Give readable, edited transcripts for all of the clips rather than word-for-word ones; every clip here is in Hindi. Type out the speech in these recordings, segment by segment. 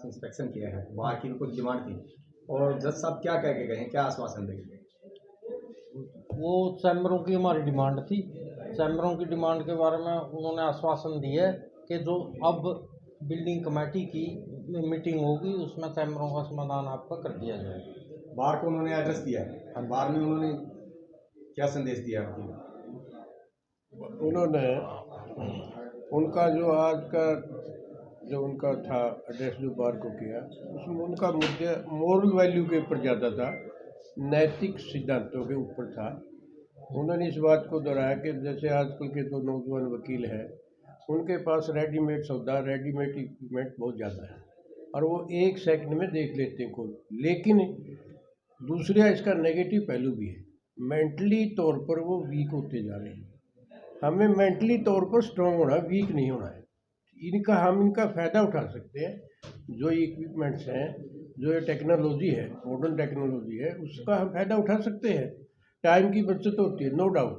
इंस्पेक्शन किया है, बाहर की भी कुछ डिमांड थी और जज साहब क्या कह के गए हैं, क्या आश्वासन देंगे? वो चैम्बरों की हमारी डिमांड थी। चैम्बरों की डिमांड के बारे में उन्होंने आश्वासन दिया है कि जो अब बिल्डिंग कमेटी की मीटिंग होगी उसमें चैम्बरों का समाधान आपका कर दिया जाएगा। बाहर को उन्होंने एड्रेस दिया है और बाहर में उन्होंने क्या संदेश दिया आपको? उन्होंने उनका जो आज का जो उनका था एड्रेस जो बार को किया उसमें उनका मुद्दे मोरल वैल्यू के ऊपर ज़्यादा था, नैतिक सिद्धांतों के ऊपर था। उन्होंने इस बात को दोहराया कि जैसे आजकल के जो नौजवान वकील हैं उनके पास रेडीमेड सौदा रेडीमेड इक्विपमेंट बहुत ज़्यादा है और वो एक सेकंड में देख लेते हैं कोई, लेकिन दूसरा इसका नेगेटिव पहलू भी है। मेंटली तौर पर वो वीक होते जा रहे हैं। हमें मेंटली तौर पर स्ट्रांग होना, वीक नहीं होना है। हम इनका फ़ायदा उठा सकते हैं। जो इक्विपमेंट्स हैं, जो ये टेक्नोलॉजी है, मॉडर्न टेक्नोलॉजी है, उसका हम फ़ायदा उठा सकते हैं। टाइम की बचत होती है, नो डाउट।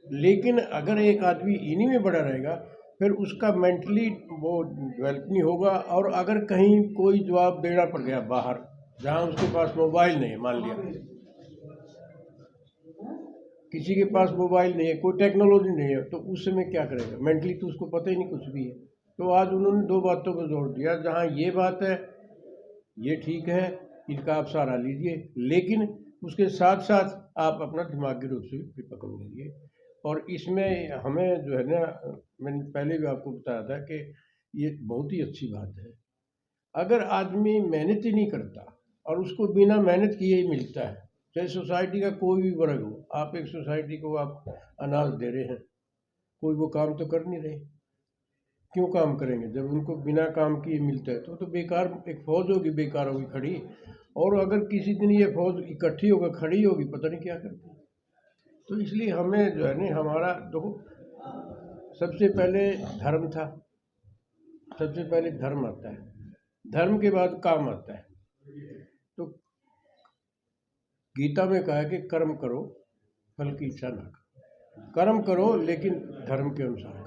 लेकिन अगर एक आदमी इन्हीं में बड़ा रहेगा फिर उसका मेंटली वो डेवलप नहीं होगा। और अगर कहीं कोई जवाब देना पड़ गया बाहर जहाँ उसके पास मोबाइल नहीं है, मान लिया किसी के पास मोबाइल नहीं है, कोई टेक्नोलॉजी नहीं है, तो उस समय क्या करेगा? मेंटली तो उसको पता ही नहीं कुछ भी है। तो आज उन्होंने दो बातों पर जोर दिया, जहाँ ये बात है ये ठीक है, इनका आप सहारा लीजिए, लेकिन उसके साथ साथ आप अपना दिमागी रूप से भी पकड़ लीजिए। और इसमें हमें जो है ना, मैंने पहले भी आपको बताया था कि ये बहुत ही अच्छी बात है। अगर आदमी मेहनत ही नहीं करता और उसको बिना मेहनत किए ही मिलता है, चाहे सोसाइटी का कोई भी वर्ग हो, आप एक सोसाइटी को आप अनाज दे रहे हैं, कोई वो काम तो कर नहीं रहे, क्यों काम करेंगे? जब उनको बिना काम किए मिलता है तो बेकार एक फौज होगी, बेकार होगी खड़ी। और अगर किसी दिन ये फौज इकट्ठी होकर खड़ी होगी, पता नहीं क्या करती। तो इसलिए हमें जो है ना, हमारा देखो सबसे पहले धर्म था, सबसे पहले धर्म आता है, धर्म के बाद काम आता है। तो गीता में कहा है कि कर्म करो, फल की इच्छा ना करो। कर्म करो लेकिन धर्म के अनुसार करो।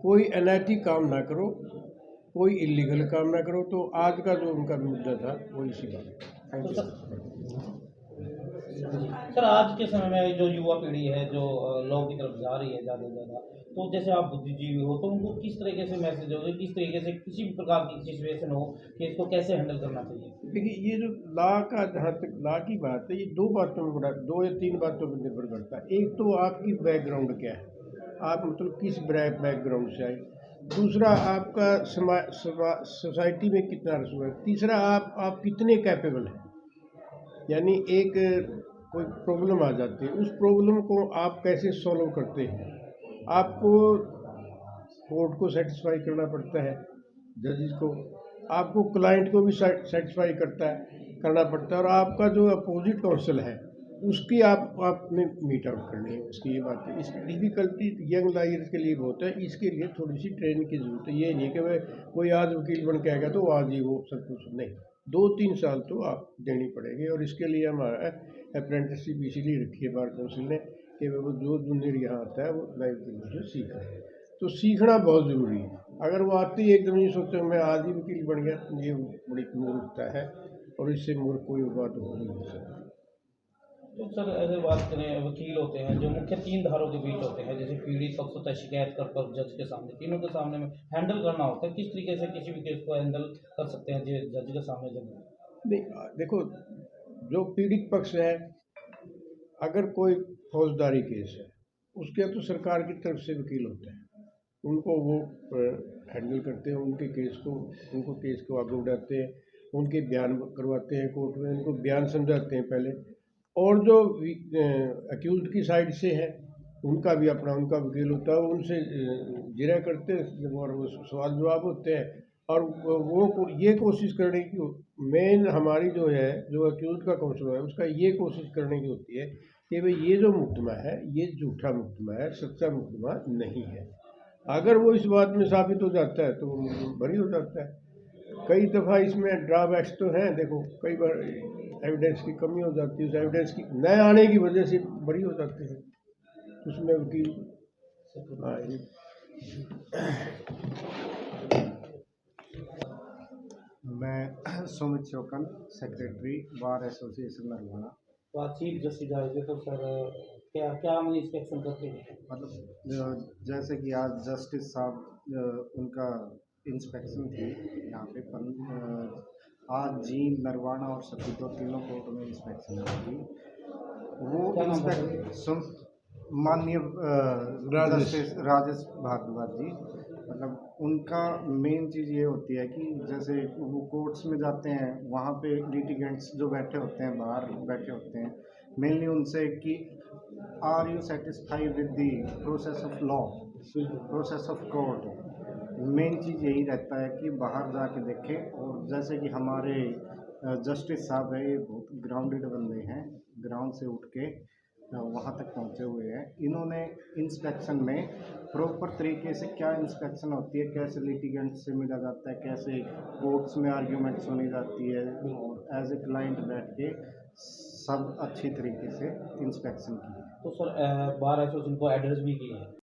कोई अनैतिक काम ना करो, कोई इलीगल काम ना करो। तो आज का जो उनका मुद्दा था वो इसी बात है। थैंक यू सर, आज के समय में जो युवा पीढ़ी है जो लॉ की तरफ जा रही है ज़्यादा से ज़्यादा, तो जैसे आप बुद्धिजीवी हो तो उनको किस तरीके से मैसेज होगा, किस तरीके से किसी भी प्रकार की सिचुएशन हो कि इसको कैसे हैंडल करना चाहिए? देखिए, ये जो लॉ का, जहाँ तक लॉ की बात है, ये दो बातों में बड़ा, दो या तीन बातों पर निर्भर करता है। एक तो आपकी बैकग्राउंड क्या है, आप मतलब किस बैकग्राउंड से आए। दूसरा, आपका सोसाइटी में कितना रसूख है। तीसरा, आप कितने कैपेबल हैं। यानी एक कोई प्रॉब्लम आ जाती है, उस प्रॉब्लम को आप कैसे सॉल्व करते हैं। आपको कोर्ट को सेटिस्फाई करना पड़ता है, जजेस को, आपको क्लाइंट को भी सेटिस्फाई करना पड़ता है, और आपका जो अपोजिट काउंसिल है उसकी आपने मीट आउट करनी है। उसकी ये बात है, इसकी डिफ़िकल्टी यंग लॉयर्स के लिए बहुत है। इसके लिए थोड़ी सी ट्रेनिंग की ज़रूरत है। ये नहीं कि भाई कोई आज वकील बन के आएगा तो आज ही वो सब कुछ नहीं, 2-3 साल तो आप देनी पड़ेगी। और इसके लिए हमारा अप्रेंटिसशिप इसीलिए रखी है बार काउंसिल ने कि वो जो जूनियर यहाँ आता है वो लाइफ के से सीख रहे हैं। तो सीखना बहुत ज़रूरी है। अगर वो आते ही एकदम ये सोचते मैं आज ही वकील बन गया, ये बड़ी मूर्खता है, और इससे मूर्ख कोई बात हो नहीं सकती। तो सर, अगर बात करें, वकील होते हैं जो मुख्य 3 धारों के बीच होते हैं, जैसे पीड़ित पक्ष होता है, शिकायतकर्ता और जज के सामने, तीनों के सामने में हैंडल करना होता है। किस तरीके से किसी भी केस को हैंडल कर सकते हैं जज के सामने जब? नहीं, देखो, जो पीड़ित पक्ष है, अगर कोई फौजदारी केस है उसके तो सरकार की तरफ से वकील होते हैं, उनको वो हैंडल करते हैं, उनके केस को, उनको केस को आगे बढ़ाते हैं, उनके बयान करवाते हैं कोर्ट में, उनको बयान समझाते हैं पहले। और जो अक्यूज्ड की साइड से है उनका भी अपना उनका वकील होता है, उनसे जिरा करते हैं और वो सवाल जवाब होते हैं। और वो ये कोशिश करने की, मेन हमारी जो है, जो अक्यूज्ड का काउंसिल है उसका ये कोशिश करने की होती है कि भाई ये जो मुकदमा है ये झूठा मुकदमा है, सच्चा मुकदमा नहीं है। अगर वो इस बात में साबित हो जाता है तो वो बरी हो जाता है। कई दफ़ा इसमें ड्रॉबैक्स तो हैं, देखो कई बार एविडेंस की कमी हो जाती है, उस एविडेंस की न आने की वजह से बरी हो जाते हैं, उसमें वकील मैं Sumit Chaukan, secretary bar association Narwana. तो आज चीफ जस्टिस आए थे तो सर क्या क्या हमने इंस्पेक्शन करके गए? मतलब जैसे कि आज जस्टिस साहब उनका इंस्पेक्शन थी यहाँ पे आज जींद, नरवाना और सतीतो तीनों कोर्ट में इंस्पेक्शन हुई। वो क्या नाम है? माननीय राजेश। जस्टिस राजेश भारद्वाज जी, मतलब उनका मेन चीज़ ये होती है कि जैसे वो कोर्ट्स में जाते हैं, वहाँ पे लिटिगेंट्स जो बैठे होते हैं, बाहर बैठे होते हैं, मेनली उनसे कि are you satisfy with the process of law, process of court. Main चीज़ यही रहता है कि बाहर जाके देखें। और जैसे कि हमारे जस्टिस साहब है, ये बहुत ग्राउंडेड बंदे हैं, ग्राउंड से उठ के वहाँ तक पहुँचे हुए हैं। इन्होंने इंस्पेक्शन में प्रॉपर तरीके से क्या इंस्पेक्शन होती है, कैसे लिटिगेंट से मिला जाता है, कैसे कोर्ट्स में आर्ग्यूमेंट सुनी जाती है, और एज ए क्लाइंट बैठ के सब अच्छी तरीके से इंस्पेक्शन की है। तो सर बार एसोसिएशन को एड्रेस भी किए हैं।